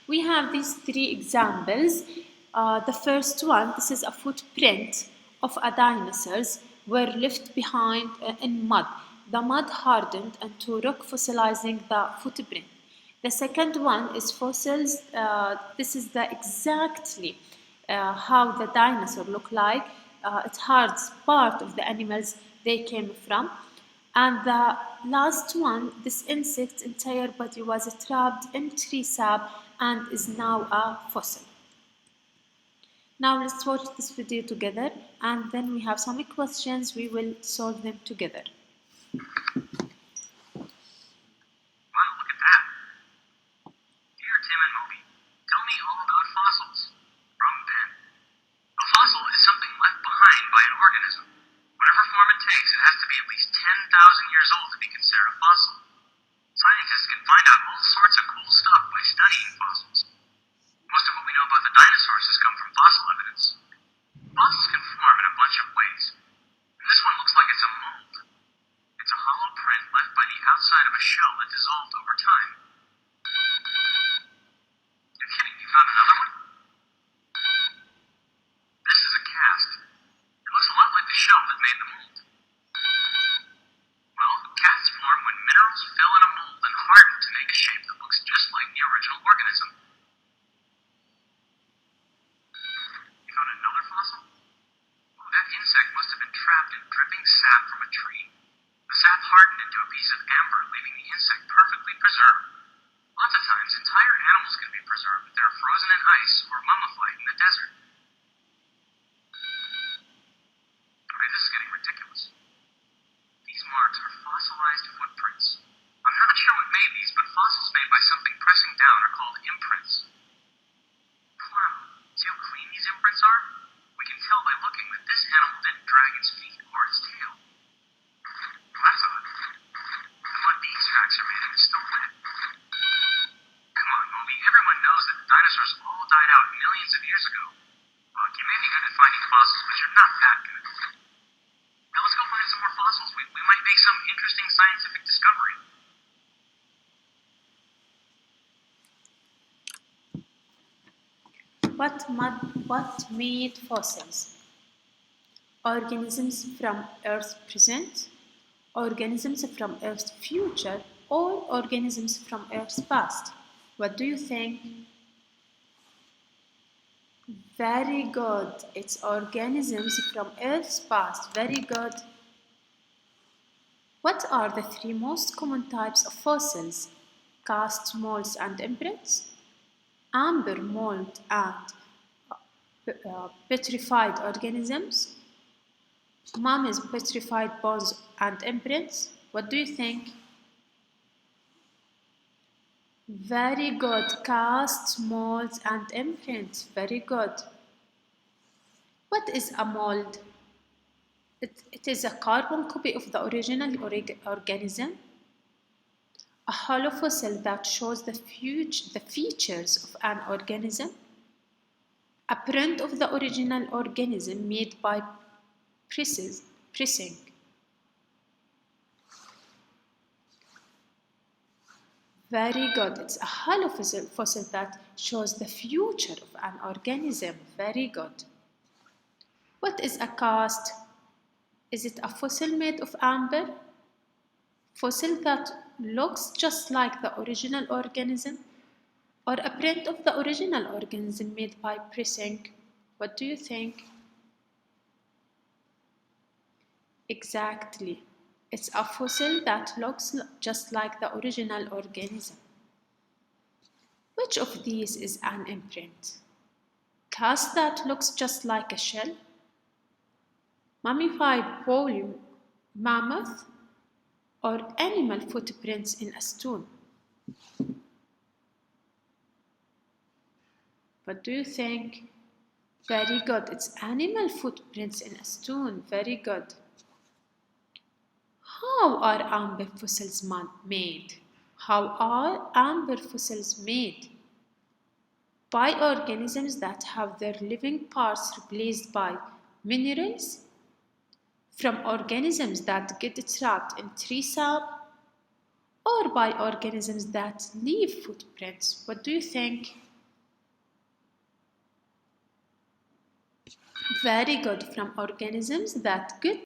We have these three examples. The first one, this is a footprint of a dinosaurs were left behind in mud. The mud hardened into rock, fossilizing the footprint. The second one is fossils. This is the exactly how the dinosaur look like. It hards part of the animals they came from. And the last one, this insect's entire body was trapped in tree sap and is now a fossil. Now let's watch this video together and then we have some questions. We will solve them together. What made fossils? Organisms from Earth's present, organisms from Earth's future, or organisms from Earth's past? What do you think? Very good. It's organisms from Earth's past. Very good. What are the three most common types of fossils? Cast, molds, and imprints, amber, mold, and petrified organisms, mummies, petrified bones, and imprints. What do you think? Very good. Casts, molds, and imprints. Very good. What is a mold? It is a carbon copy of the original organism, a hollow fossil that shows the features of an organism, a print of the original organism made by pressing. Very good. It's a hollow fossil that shows the future of an organism. Very good. What is a cast? Is it a fossil made of amber? Fossil that looks just like the original organism? Or a print of the original organism made by pressing? What do you think? Exactly. It's a fossil that looks just like the original organism. Which of these is an imprint? Cast that looks just like a shell? Mummified woolly mammoth? Or animal footprints in a stone? What do you think? Very good. It's animal footprints in a stone. Very good. How are amber fossils made? How are amber fossils made? By organisms that have their living parts replaced by minerals, from organisms that get trapped in tree sap, or by organisms that leave footprints. What do you think? Very good. From organisms that good